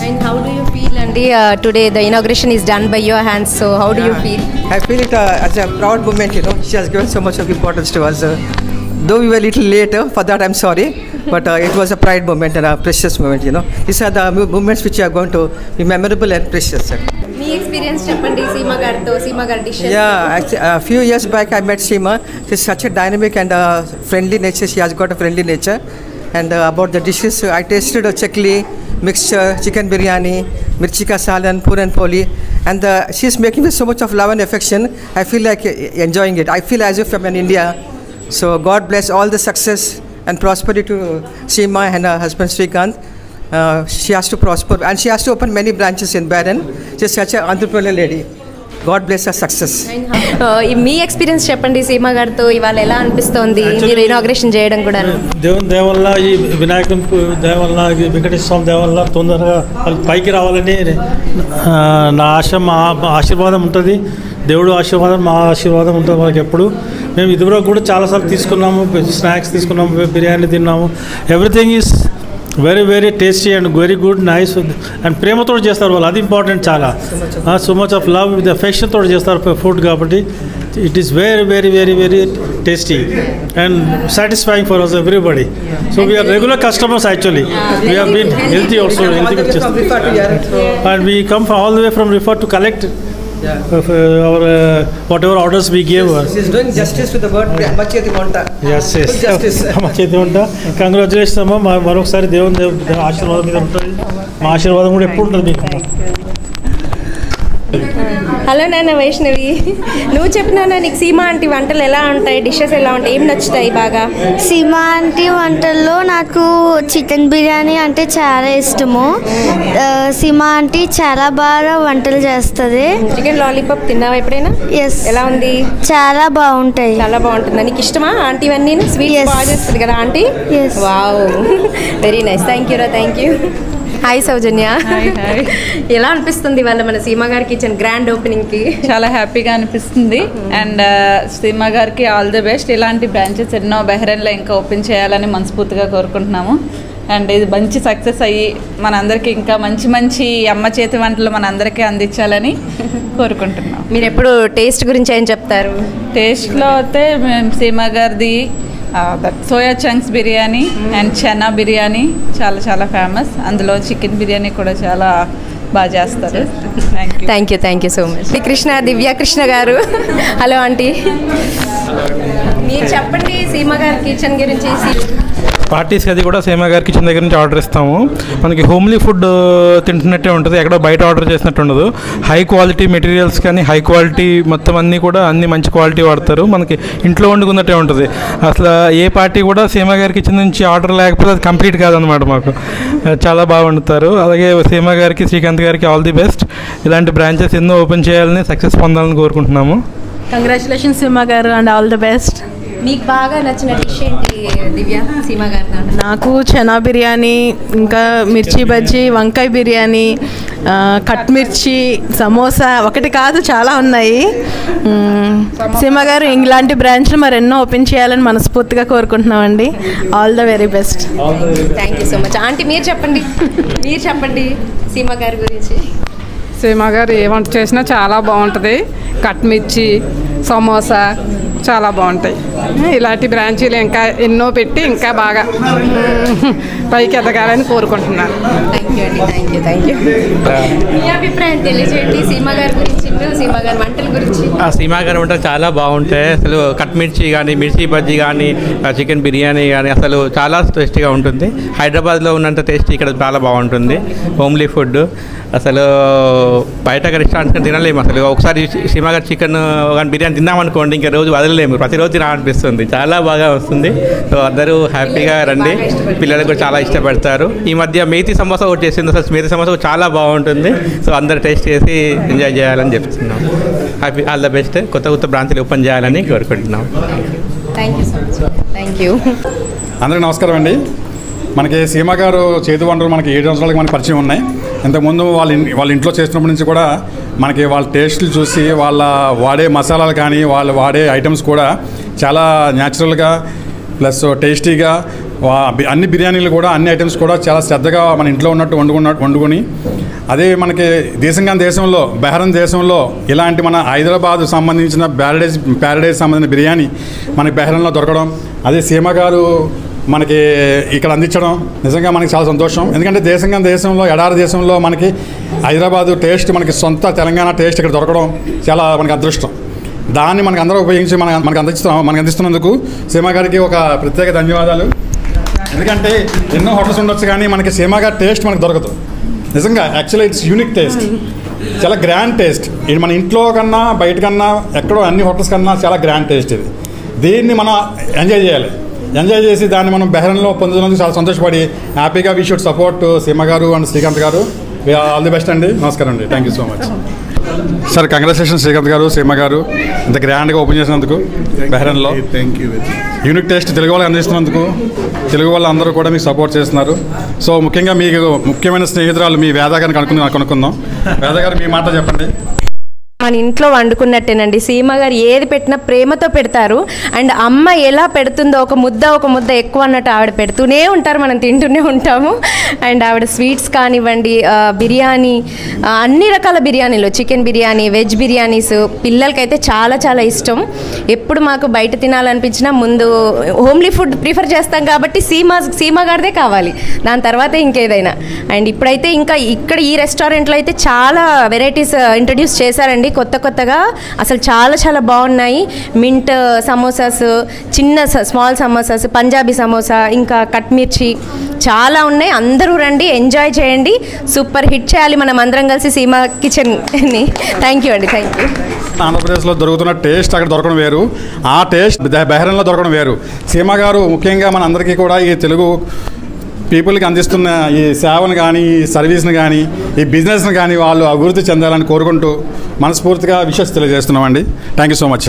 And how do you feel, Andy? Today the inauguration is done by your hands. So how do you feel? I feel it as a proud moment. She has given so much of importance to us. Though we were a little late, for that I'm sorry. But it was a pride moment and a precious moment. These are the moments which are going to be memorable and precious. Me experience cheppandi Seema garto, Seema gar dishes. Yeah, a few years back I met Seema. She's such a dynamic and friendly nature. She has got a friendly nature. And about the dishes, I tasted a chakli, mixture, chicken biryani, mirchi ka salan, puran poli, and she's making with so much of love and affection. I feel like enjoying it. I feel as if I'm in India. So God bless all the success and prosperity to Seema and her husband Srikanth. She has to prosper and she has to open many branches in Bahrain. She's such an entrepreneurial lady. God bless her success. Me experience చెప్పండి సీమా గారితో ఇవాళ ఎలా అనిపిస్తోంది మీరు inauguration చేయడం కూడా? దేవుని దేవల్ల ఈ వినాయకుని దేవల్ల వెంకటేశ్వర స్వామి దేవల్ల తొందరగా పైకి రావాలని నా ఆశ, మా ఆశీర్వాదం ఉంటుంది. దేవుడు ఆశీర్వాదం, మా ఆశీర్వాదం ఉంటుంది వాళ్ళకి ఎప్పుడు. మేము ఇదివరకు కూడా చాలాసార్లు తీసుకున్నాము, స్నాక్స్ తీసుకున్నాము, బిర్యానీ తిన్నాము. Everything is very very tasty and very good, nice. And ప్రేమతో చేస్తారు వాళ్ళు, అది ఇంపార్టెంట్ చాలా. So much of love with అఫెక్షన్తో చేస్తారు ఫుడ్ కాబట్టి it is very very very very tasty and satisfying for us everybody. So we're regular customers actually. We have been healthy also, and we come all the way from Riffa to collect our whatever orders we gave her. She is doing justice to the word Amacheti Monta. Yes. Amacheti Monta. Congratulations అమ్మ. మరొకసారి దేవుని ఆశీర్వాదం మీద ఉంటుంది. మా ఆశీర్వాదం కూడా ఎప్పుడు ఉంటుంది మీకు. హలో నాన్న వైష్ణవి, నువ్వు చెప్పినా నీకు సీమా ఆంటీ వంటలు ఎలా ఉంటాయి, డిషెస్ ఎలా ఉంటాయి, ఏం నచ్చుతాయి బాగా? సీమా ఆంటీ వంటల్లో నాకు చికెన్ బిర్యానీ అంటే చాలా ఇష్టము. సీమా ఆంటీ చాలా బాగా వంటలు చేస్తుంది. చికెన్ లాలీపాప్ తిన్నావా ఎప్పుడైనా? ఎస్. ఎలా ఉంది? చాలా బాగుంటాయి. చాలా బాగుంటుందా? నీకు ఇష్టమా ఆంటీ ఇవన్నీ? స్వీట్ బాగా చేస్తుంది కదా aunty? Wow, very nice. Thank you. Hi Soujanya. ఎలా అనిపిస్తుంది వాళ్ళ మన సీమా గారి కిచెన్ గ్రాండ్ ఓపెనింగ్కి? చాలా హ్యాపీగా అనిపిస్తుంది. అండ్ సీమా గారికి ఆల్ ది బెస్ట్. ఇలాంటి బ్రాంచెస్ ఎన్నో బహ్రెయిన్లో ఇంకా ఓపెన్ చేయాలని మనస్ఫూర్తిగా కోరుకుంటున్నాము. అండ్ ఇది మంచి సక్సెస్ అయ్యి మనందరికీ ఇంకా మంచి మంచి అమ్మ చేతి వంటలు మనందరికీ అందించాలని కోరుకుంటున్నాం. మీరు ఎప్పుడు టేస్ట్ గురించి ఏం చెప్తారు? టేస్ట్లో అయితే మేము సీమా గారిది soya chunks biryani and chana biryani చాలా చాలా ఫేమస్. అందులో చికెన్ బిర్యానీ కూడా చాలా బాగా చేస్తారు. Thank you so much. Krishna Divya Krishna గారు, హలో ఆంటీ, మీరు చెప్పండి సీమ గారి కిచెన్ గురించి. పార్టీస్కి అది కూడా సీమ గారి కిచెన్ దగ్గర నుంచి ఆర్డర్ ఇస్తాము. మనకి హోమ్లీ ఫుడ్ తింటున్నట్టే ఉంటుంది, ఎక్కడో బయట ఆర్డర్ చేసినట్టు ఉండదు. హై క్వాలిటీ మెటీరియల్స్ కానీ హై క్వాలిటీ మొత్తం అన్నీ కూడా అన్ని మంచి క్వాలిటీ వాడతారు. మనకి ఇంట్లో వండుకున్నట్టే ఉంటుంది. అసలు ఏ పార్టీ కూడా సీమ గారి కిచెన్ నుంచి ఆర్డర్ లేకపోతే అది కంప్లీట్ కాదనమాట. మాకు చాలా బాగా వండుతారు. అలాగే సీమ గారికి శ్రీకాంత్ గారికి ఆల్ ది బెస్ట్. ఇలాంటి బ్రాంచెస్ ఎన్నో ఓపెన్ చేయాలని, సక్సెస్ పొందాలని కోరుకుంటున్నాము. కంగ్రాచులేషన్స్ సీమ గారు అండ్ ఆల్ ది బెస్ట్. మీకు బాగా నచ్చిన డిష్ ఏంటి దివ్య సీమ గారు? నాకు చనా బిర్యానీ, ఇంకా మిర్చి బజ్జీ, వంకాయ బిర్యానీ, కట్ మిర్చి, సమోసా ఒకటి కాదు చాలా ఉన్నాయి. సీమ గారు ఇలాంటి బ్రాంచ్లు మరెన్నో ఓపెన్ చేయాలని మనస్ఫూర్తిగా కోరుకుంటున్నామండి. All the very best. Thank you so much. Aunty మీరు చెప్పండి సీమ గారి గురించి. సీమ గారు ఏ వంట చేసినా చాలా బాగుంటుంది. కట్ మిర్చి, సమోసా చాలా బాగుంటాయి. ఇలాంటి బ్రాంచీలు ఇంకా ఎన్నో పెట్టి ఇంకా బాగా పైకి ఎదగాలని కోరుకుంటున్నాను. Thank you. మీ అభిప్రాయం తెలియజేయండి సీమ గారి గురించి, సీమ గారి వంటల గురించి. సీమ గారి వంటలు చాలా బాగుంటాయి. అసలు కట్ మిర్చి కానీ, మిర్చి బజ్జీ కానీ, చికెన్ బిర్యానీ కానీ అసలు చాలా టేస్టీగా ఉంటుంది. హైదరాబాద్లో ఉన్నంత టేస్ట్ ఇక్కడ చాలా బాగుంటుంది. హోమ్లీ ఫుడ్ అసలు బయట రెస్టారెంట్స్ తినలేము. అసలు ఒకసారి సీమ గారి చికెన్ కానీ బిర్యానీ తిన్నామనుకోండి ఇంకా రోజు వదలలేము, ప్రతిరోజు తినాలనిపిస్తుంది. చాలా బాగా వస్తుంది. సో అందరూ హ్యాపీగా రండి. పిల్లలకు కూడా చాలా ఇష్టపడతారు. ఈ మధ్య మేతి సమోసా ఒకటి చేసింది. అసలు మేతి సమోసా చాలా బాగుంటుంది. సో అందరు టేస్ట్ చేసి ఎంజాయ్ చేయాలని చెప్తున్నాం. Happy, all the best. కొత్త బ్రాంచ్లు ఓపెన్ చేయాలని కోరుకుంటున్నాం. Thank you. అందరికీ నమస్కారం అండి. మనకి సీమ గారు చేతి వంటలు మనకి 7 సంవత్సరాలకి మనకి పరిచయం ఉన్నాయి. ఇంతకుముందు వాళ్ళ ఇంట్లో చేసినప్పటి నుంచి కూడా మనకి వాళ్ళ టేస్ట్లు చూసి వాళ్ళ వాడే మసాలాలు కానీ వాళ్ళు వాడే ఐటమ్స్ కూడా చాలా న్యాచురల్గా ప్లస్ టేస్టీగా, అన్ని బిర్యానీలు కూడా అన్ని ఐటమ్స్ కూడా చాలా శ్రద్ధగా మన ఇంట్లో ఉన్నట్టు వండుకొని అదే మనకి దేశంలో బెహ్రెన్ దేశంలో ఇలాంటి మన హైదరాబాద్ సంబంధించిన ప్యారడైజ్ సంబంధించిన బిర్యానీ మనకి బెహ్రెన్లో దొరకడం, అదే సీమ గారు మనకి ఇక్కడ అందించడం నిజంగా మనకి చాలా సంతోషం. ఎందుకంటే దేశంలో ఎడారి దేశంలో మనకి హైదరాబాదు టేస్ట్, మనకి సొంత తెలంగాణ టేస్ట్ ఇక్కడ దొరకడం చాలా మనకి అదృష్టం. దాన్ని మనకు అందరూ ఉపయోగించి మనకు అందిస్తున్నందుకు సీమ గారికి ఒక ప్రత్యేక ధన్యవాదాలు. ఎందుకంటే ఎన్నో హోటల్స్ ఉండొచ్చు కానీ మనకి సీమ గారి టేస్ట్ మనకు దొరకదు. నిజంగా యాక్చువల్లీ ఇట్స్ యూనిక్ టేస్ట్, చాలా గ్రాండ్ టేస్ట్. ఇది మన ఇంట్లో కన్నా బయట కన్నా ఎక్కడో అన్ని హోటల్స్ కన్నా చాలా గ్రాండ్ టేస్ట్ ఇది. దీన్ని మనం ఎంజాయ్ చేసి దాన్ని మనం బెహ్రెన్లో పొందుతున్నందుకు చాలా సంతోషపడి హ్యాపీగా వీ షుడ్ సపోర్ట్ సీమ గారు అండ్ శ్రీకాంత్ గారు. ఆల్ ది బెస్ట్ అండి. నమస్కారం అండి. Thank you so much sir. Congratulation Srikanth గారు, సీమ గారు ఇంత గ్రాండ్గా ఓపెన్ చేసినందుకు బెహ్రెన్లో. Thank you. Unique taste Telugu వాళ్ళకి అందిస్తున్నందుకు తెలుగు వాళ్ళందరూ కూడా మీకు సపోర్ట్ చేస్తున్నారు. సో ముఖ్యంగా మీకు ముఖ్యమైన స్నేహితురాలు మీ వేద గారిని కనుక్కుందాం. వేద గారు మీ మాట చెప్పండి. మన ఇంట్లో వండుకున్నట్టేనండి. సీమ గారు ఏది పెట్టినా ప్రేమతో పెడతారు. అండ్ అమ్మ ఎలా పెడుతుందో ఒక ముద్ద ఎక్కువ అన్నట్టు ఆవిడ పెడుతూనే ఉంటారు, మనం తింటూనే ఉంటాము. అండ్ ఆవిడ స్వీట్స్ కానివ్వండి, బిర్యానీ, అన్ని రకాల బిర్యానీలు, చికెన్ బిర్యానీ, వెజ్ బిర్యానీస్ పిల్లలకైతే చాలా చాలా ఇష్టం. ఎప్పుడు మాకు బయట తినాలనిపించినా ముందు హోమ్లీ ఫుడ్ ప్రిఫర్ చేస్తాం కాబట్టి సీమ గారిదే కావాలి, దాని తర్వాతే ఇంకేదైనా. అండ్ ఇప్పుడైతే ఇంకా ఇక్కడ ఈ రెస్టారెంట్లో అయితే చాలా వెరైటీస్ ఇంట్రడ్యూస్ చేశారండి కొత్తగా. అసలు చాలా చాలా బాగున్నాయి. మింట్ సమోసాస్, చిన్న స్మాల్ సమోసాస్, పంజాబీ సమోసా, ఇంకా కట్ మిర్చి చాలా ఉన్నాయి. అందరూ రండి, ఎంజాయ్ చేయండి, సూపర్ హిట్ చేయాలి మనం అందరం కలిసి సీమ కిచెన్ని. థ్యాంక్ యూ అండి. Thank you. ఆంధ్రప్రదేశ్లో దొరుకుతున్న టేస్ట్ అక్కడ దొరకడం వేరు, ఆ టేస్ట్ బెహ్రెన్లో దొరకడం వేరు. సీమ గారు ముఖ్యంగా మన అందరికీ కూడా ఈ తెలుగు పీపుల్కి అందిస్తున్న ఈ సేవను కానీ, ఈ సర్వీస్ని కానీ, ఈ బిజినెస్ని కానీ వాళ్ళు అభివృద్ధి చెందాలని కోరుకుంటూ మనస్ఫూర్తిగా విషెస్ తెలియజేస్తున్నామండి. థ్యాంక్ యూ సో మచ్.